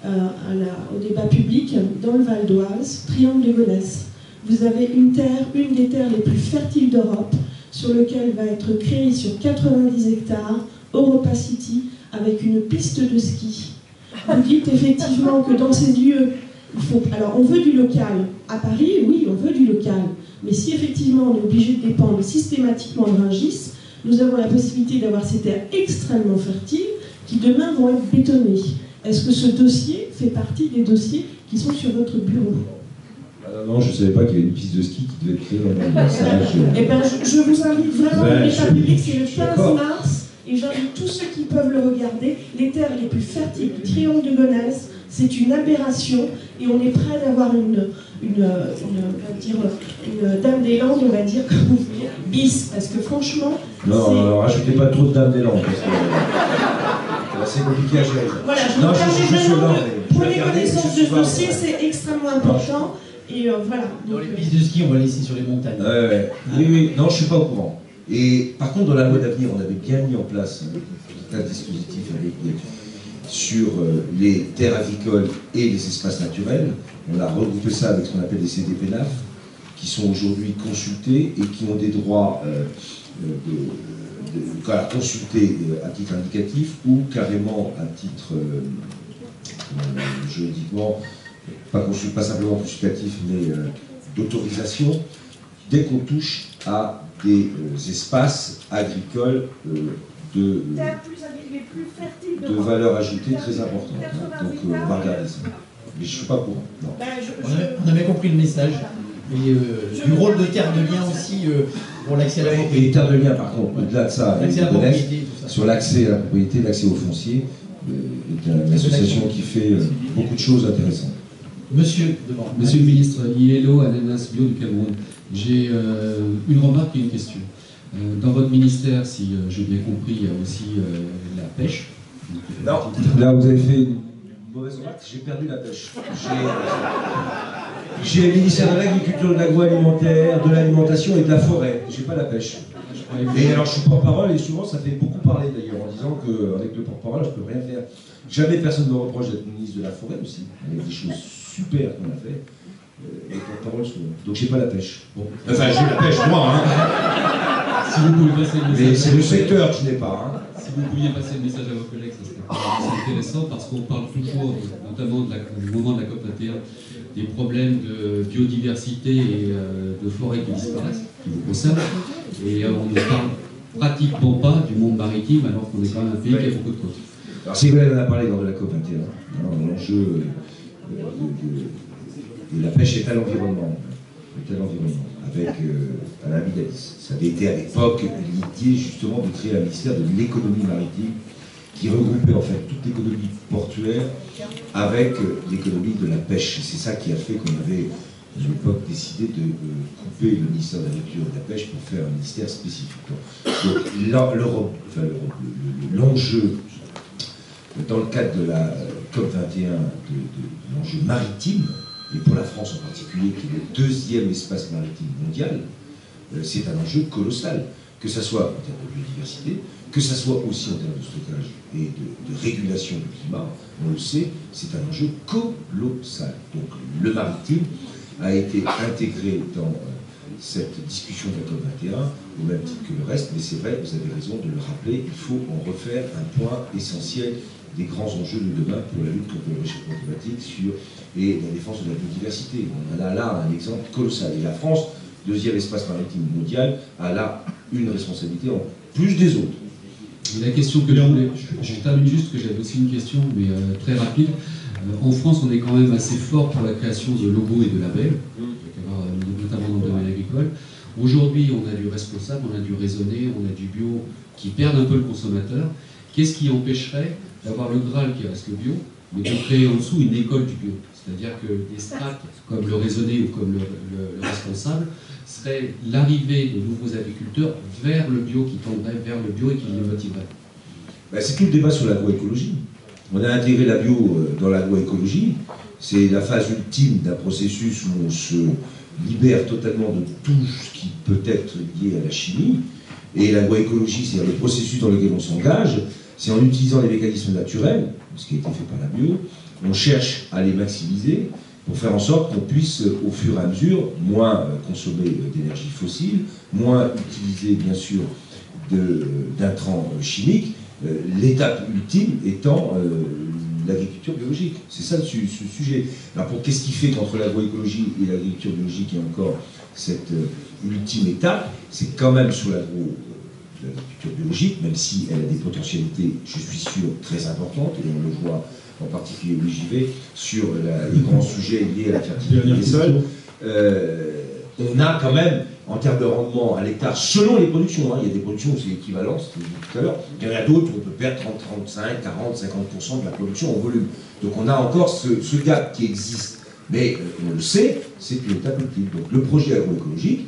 au débat public dans le Val d'Oise, Triangle de Gonesse. Vous avez une des terres les plus fertiles d'Europe, sur lequel va être créé sur 90 hectares, Europa City, avec une piste de ski. Vous dites effectivement que dans ces lieux, alors on veut du local. À Paris, oui, on veut du local. Mais si effectivement on est obligé de dépendre systématiquement de Rungis, nous avons la possibilité d'avoir ces terres extrêmement fertiles qui demain vont être bétonnées. Est-ce que ce dossier fait partie des dossiers qui sont sur votre bureau ? Non, je ne savais pas qu'il y avait une piste de ski qui devait être créée dans le message. Eh bien, je vous invite vraiment, le débat public, c'est le 15 mars, et j'invite tous ceux qui peuvent le regarder. Les terres les plus fertiles du Triangle de Gonesse, c'est une aberration, et on est prêt d'avoir une dame des Landes, on va dire, bis, parce que franchement... Non, rajoutez pas trop de dames des Landes, parce que c'est compliqué à gérer. Voilà, je vous permets vraiment de prenez connaissance de ce dossier, c'est extrêmement important. Et voilà. Dans les pistes de ski, on va laisser sur les montagnes. Oui, non, je ne suis pas au courant. Et par contre, dans la loi d'avenir, on avait bien mis en place un dispositif sur les terres agricoles et les espaces naturels. On a regroupé ça avec ce qu'on appelle les CDPNAF, qui sont aujourd'hui consultés et qui ont des droits consultés à titre indicatif ou carrément à titre juridiquement. Pas simplement consultatif, mais d'autorisation, dès qu'on touche à des espaces agricoles de valeur ajoutée très importante. Donc on va regarder ça. Mais je ne suis pas au courant. On avait compris le message. Et du rôle de Terre de Liens aussi pour l'accès à la propriété. Et Terre de Liens, par contre, au-delà de ça, sur l'accès à la propriété, l'accès au foncier, est une association qui fait beaucoup de choses intéressantes. Monsieur le ministre, Ielo Ananas Bio du Cameroun, j'ai une remarque et une question. Dans votre ministère, si j'ai bien compris, il y a aussi la pêche. Non, là vous avez fait une mauvaise remarque, j'ai perdu la pêche. J'ai le ministère de l'Agriculture, de l'Agroalimentaire, de l'Alimentation et de la Forêt. J'ai pas la pêche. Et alors je suis porte-parole et souvent ça fait beaucoup parler d'ailleurs en disant qu'avec le porte-parole je peux rien faire. Jamais personne ne me reproche d'être ministre de la Forêt aussi, avec des choses super qu'on a fait. les porte-paroles sont... Donc j'ai pas la pêche. Bon. Enfin, j'ai la pêche, moi, hein. Si vous pouvez passer le message. Mais c'est le secteur qui n'est pas, hein. Si vous pouviez passer le message à vos collègues, ça serait intéressant parce qu'on parle toujours, notamment du moment de la COP21, des problèmes de biodiversité et de forêts qui disparaissent, qui vous concernent. Et on ne parle pratiquement pas du monde maritime alors qu'on est quand même un pays qui a beaucoup de côtes. Alors Ségolène en a parlé lors de la COP21. L'enjeu de la pêche est à l'environnement. Avec Alain Midalis. Ça avait été à l'époque l'idée justement de créer un ministère de l'économie maritime qui regroupait en fait toute l'économie portuaire avec l'économie de la pêche. C'est ça qui a fait qu'on avait à l'époque décidé de couper le ministère de l'Agriculture et de la Pêche pour faire un ministère spécifique. Donc l'enjeu dans le cadre de la COP21 de l'enjeu maritime, et pour la France en particulier, qui est le deuxième espace maritime mondial, c'est un enjeu colossal, que ce soit en termes de biodiversité, que ce soit aussi en termes de stockage et de régulation du climat. On le sait, c'est un enjeu colossal. Donc le maritime a été intégré dans cette discussion de la COP21, au même titre que le reste, mais c'est vrai, vous avez raison de le rappeler, il faut en refaire un point essentiel des grands enjeux de demain pour la lutte contre le réchauffement climatique et la défense de la biodiversité. On a là un exemple colossal. Et la France, deuxième espace maritime mondial, a là une responsabilité en plus des autres. Et la question que je termine juste, que j'avais aussi une question, mais très rapide. En France, on est quand même assez fort pour la création de logos et de labels, notamment dans le domaine agricole. Aujourd'hui, on a du responsable, on a du raisonné, on a du bio qui perdent un peu le consommateur. Qu'est-ce qui empêcherait d'avoir le Graal qui reste le bio, mais de créer en dessous une école du bio? C'est-à-dire que des strates comme le raisonné ou comme le responsable serait l'arrivée de nouveaux agriculteurs vers le bio, qui tendrait vers le bio et qui les motiverait. C'est tout le débat sur l'agroécologie. On a intégré la bio dans l'agroécologie. C'est la phase ultime d'un processus où on se libère totalement de tout ce qui peut être lié à la chimie. Et l'agroécologie, c'est-à-dire le processus dans lequel on s'engage, c'est en utilisant les mécanismes naturels, ce qui a été fait par la bio, on cherche à les maximiser pour faire en sorte qu'on puisse, au fur et à mesure, moins consommer d'énergie fossile, moins utiliser, bien sûr, d'intrants chimiques, l'étape ultime étant l'agriculture biologique. C'est ça ce sujet. Alors qu'est-ce qui fait qu'entre l'agroécologie et l'agriculture biologique, il y a encore cette ultime étape? C'est quand même sur l'agriculture biologique, même si elle a des potentialités, je suis sûr, très importantes, et on le voit en particulier au JV, sur les grands sujets liés à la fertilité des sols. On a quand même, en termes de rendement à l'hectare, selon les productions, il y a des productions où c'est équivalent, c'était dit tout à l'heure, il y en a d'autres où on peut perdre 30, 35, 40, 50% de la production en volume. Donc on a encore ce gap qui existe. Mais on le sait, c'est une étape ultime. Donc le projet agroécologique,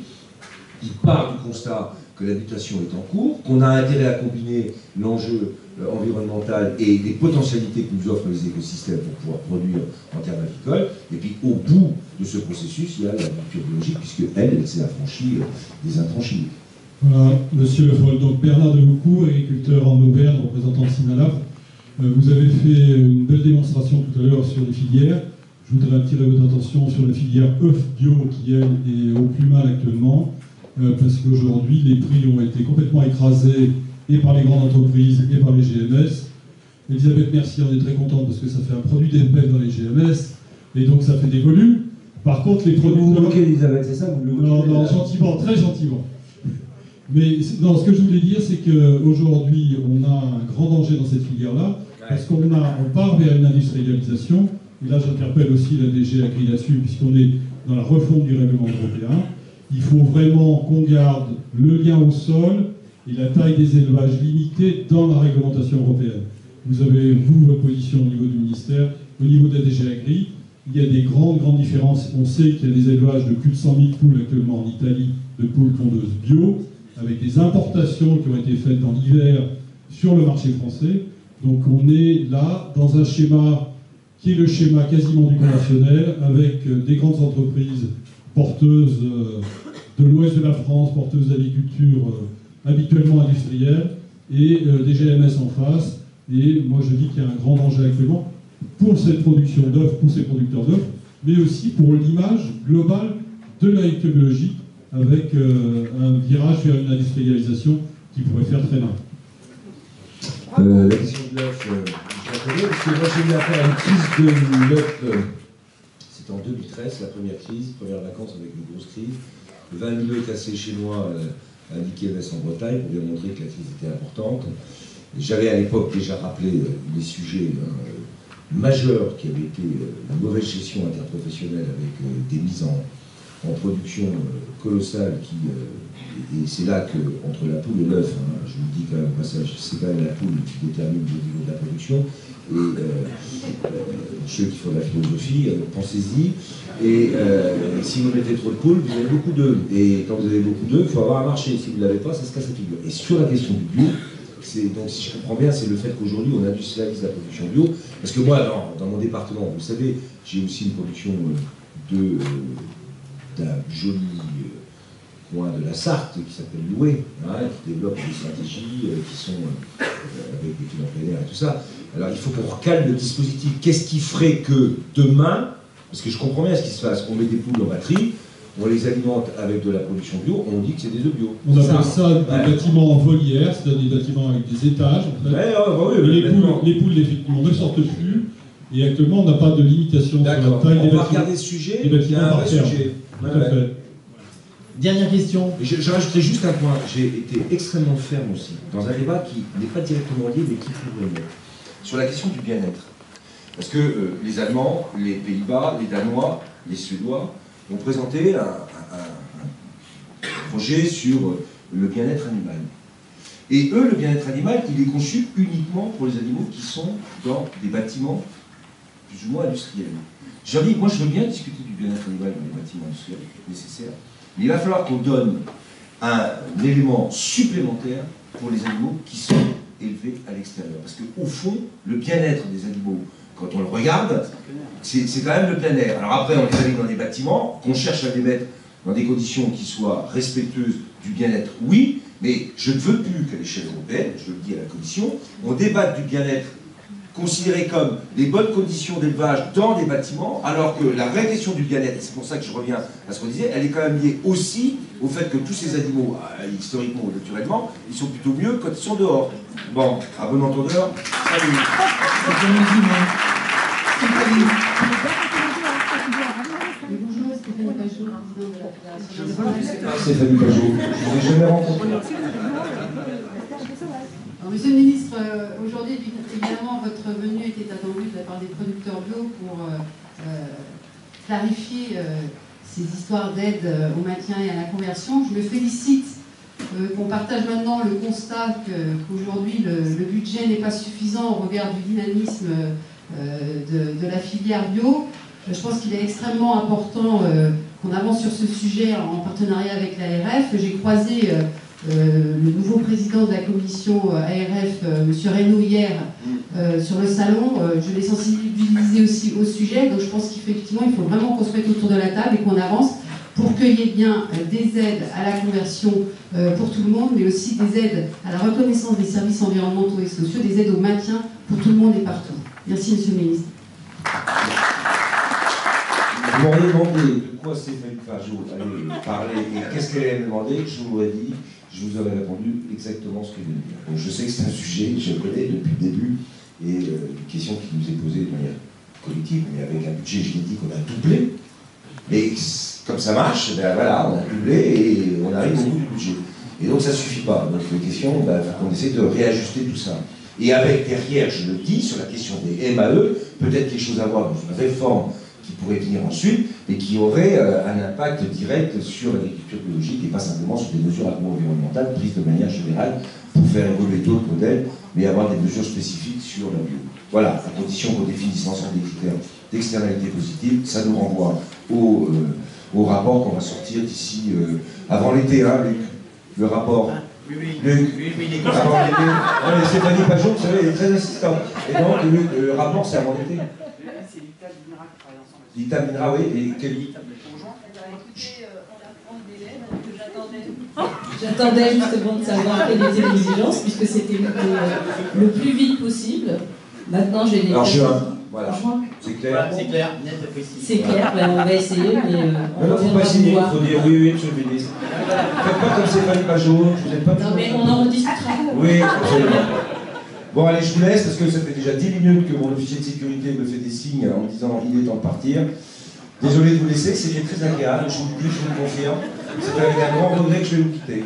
il part du constat que la mutation est en cours, qu'on a intérêt à combiner l'enjeu environnemental et les potentialités que nous offrent les écosystèmes pour pouvoir produire en termes agricoles. Et puis au bout de ce processus, il y a l'agriculture biologique, puisque elle s'est affranchie des intrants chimiques. Voilà, monsieur Le Foll. Donc Bernard Deloucou, agriculteur en Auvergne, représentant Sinalab. Vous avez fait une belle démonstration tout à l'heure sur les filières. Je voudrais attirer votre attention sur la filière œuf bio qui, elle, est au plus mal actuellement. Parce qu'aujourd'hui, les prix ont été complètement écrasés et par les grandes entreprises et par les GMS. Elisabeth Mercier en est très contente parce que ça fait un produit d'EPF dans les GMS et donc ça fait des volumes. Par contre, les produits... Vous moquez Elisabeth, c'est ça? Non, gentiment, très gentiment. Mais non, ce que je voulais dire, c'est qu'aujourd'hui, on a un grand danger dans cette filière-là, parce qu'on part vers une industrialisation, et là j'interpelle aussi la DG Agri là-dessus, puisqu'on est dans la refonte du règlement européen. Il faut vraiment qu'on garde le lien au sol et la taille des élevages limitée dans la réglementation européenne. Vous avez, vous, votre position au niveau du ministère, au niveau de la DG Agri. Il y a des grandes différences. On sait qu'il y a des élevages de plus de 100 000 poules actuellement en Italie, de poules pondeuses bio, avec des importations qui ont été faites dans l'hiver sur le marché français. Donc on est là dans un schéma qui est le schéma quasiment du conventionnel, avec des grandes entreprises porteuses de l'ouest de la France, porteuses d'agriculture habituellement industrielle, et des GMS en face. Et moi je dis qu'il y a un grand danger actuellement pour cette production d'œufs, pour ces producteurs d'œufs, mais aussi pour l'image globale de l'agriculture biologique, avec un virage vers une industrialisation qui pourrait faire très mal. La question de l'œuf, je la connais, parce que moi j'ai eu affaire à une crise de l'œuf, c'était en 2013, la première crise, première vacances avec une grosse crise. 20 000 œufs cassés chez moi à Nikéves en Bretagne pour bien montrer que la crise était importante. J'avais à l'époque déjà rappelé les sujets majeurs qui avaient été la mauvaise gestion interprofessionnelle avec des mises en production colossales et c'est là que, entre la poule et l'œuf, je vous le dis quand même au passage, c'est quand même la poule qui détermine le niveau de la production. Et ceux qui font de la philosophie, pensez-y. Et si vous mettez trop de poules, vous avez beaucoup d'œufs. Et quand vous avez beaucoup d'œufs, il faut avoir un marché. Si vous ne l'avez pas, ça se casse la figure. Et sur la question du bio, donc si je comprends bien, c'est le fait qu'aujourd'hui on industrialise la production bio. Parce que moi, dans mon département, vous savez, j'ai aussi une production d'un joli coin de la Sarthe qui s'appelle Loué, qui développe des stratégies qui sont avec des clients plein air et tout ça. Alors il faut qu'on recale le dispositif. Qu'est-ce qui ferait que demain, parce que je comprends bien ce qui se passe, on met des poules en batterie, on les alimente avec de la production bio, on dit que c'est des œufs bio. On appelle ça des bâtiments en volière, c'est-à-dire des bâtiments avec des étages. En fait. Les poules, effectivement, ne sortent plus. Et actuellement, on n'a pas de limitation sur la taille des bâtiments. On va regarder ce sujet, il y a un vrai sujet. Tout à fait. Dernière question. Je rajouterai juste un point. J'ai été extrêmement ferme aussi, dans un débat qui n'est pas directement lié, mais qui pourrait l'être, sur la question du bien-être. Parce que les Allemands, les Pays-Bas, les Danois, les Suédois ont présenté un projet sur le bien-être animal. Et eux, le bien-être animal, il est conçu uniquement pour les animaux qui sont dans des bâtiments plus ou moins industriels. Je leur dis, moi je veux bien discuter du bien-être animal dans les bâtiments industriels, nécessaire, mais il va falloir qu'on donne un élément supplémentaire pour les animaux qui sont élevés à l'extérieur. Parce qu'au fond, le bien-être des animaux, quand on le regarde, c'est quand même le plein air. Alors après, on les a mis dans des bâtiments, qu'on cherche à les mettre dans des conditions qui soient respectueuses du bien-être, oui, mais je ne veux plus qu'à l'échelle européenne, je le dis à la Commission, on débatte du bien-être considéré comme les bonnes conditions d'élevage dans des bâtiments, alors que la vraie question du bien-être, et c'est pour ça que je reviens à ce qu'on disait, elle est quand même liée aussi au fait que tous ces animaux, historiquement ou naturellement, ils sont plutôt mieux quand ils sont dehors. Bon, à bon entendeur, salut. Stéphanie Pajot, je ne vous ai jamais rencontré. Monsieur le ministre, aujourd'hui, évidemment, votre venue était attendue de la part des producteurs bio pour clarifier ces histoires d'aide au maintien et à la conversion. Je me félicite qu'on partage maintenant le constat qu'aujourd'hui, le budget n'est pas suffisant au regard du dynamisme de la filière bio. Je pense qu'il est extrêmement important qu'on avance sur ce sujet en partenariat avec l'ARF. J'ai croisé le nouveau président de la commission ARF, M. Reynaud, hier, sur le salon. Je l'ai sensibilisé aussi au sujet. Donc je pense qu'effectivement, il faut vraiment qu'on se mette autour de la table et qu'on avance pour qu'il y ait bien des aides à la conversion pour tout le monde, mais aussi des aides à la reconnaissance des services environnementaux et sociaux, des aides au maintien pour tout le monde et partout. Merci, Monsieur le ministre. Vous m'auriez demandé de quoi Stéphanie Pajot allait parler et qu'est-ce qu'elle allait me demander, je vous l'aurais dit, je vous aurais répondu exactement ce qu'elle vient de dire. Donc je sais que c'est un sujet, je le connais depuis le début, et une question qui nous est posée de manière collective, mais avec un budget, je l'ai dit, qu'on a doublé. Mais comme ça marche, ben voilà, on a doublé et on arrive au bout du budget. Et donc ça ne suffit pas. Donc la question, ben, on essaie de réajuster tout ça. Et avec derrière, je le dis, sur la question des MAE, peut-être quelque chose à voir dans une réforme qui pourrait venir ensuite, mais qui aurait un impact direct sur l'agriculture biologique et pas simplement sur des mesures agro-environnementales prises de manière générale pour faire évoluer d'autres modèles, mais avoir des mesures spécifiques sur la bio. Voilà, à condition qu'on définisse l'ensemble des critères d'externalité positive, ça nous renvoie au rapport qu'on va sortir d'ici avant l'été, hein, Luc, le rapport. Luc, avant l'été. Non, mais Stéphanie Pajot, vous savez, elle est très insistante. Et donc, Luc, le rapport, c'est avant l'été. C'est l'ITA Binra qui travaille ensemble. L'ITA Binra, oui, et quel Écoutez, on apprend des délais, J'attendais justement de savoir quelles étaient les exigences, puisque c'était le plus vite possible. Maintenant, j'ai des... Alors, juin, voilà. Juin. C'est clair. Voilà, c'est clair, net et précis. C'est clair, ben, on va essayer, mais on Non, faut reviendra pas vous signer, il voir. faut dire oui, oui, monsieur le ministre. Faites pas comme Stéphane Pajot, vous n'êtes pas Non, mais on en rediscutera. Oui, absolument. Bon, allez, je vous laisse, parce que ça fait déjà 10 minutes que mon officier de sécurité me fait des signes en me disant il est temps de partir. Désolé de vous laisser, c'était très agréable, je vous le dis, je vous le confirme. C'est avec un grand regret que je vais vous quitter.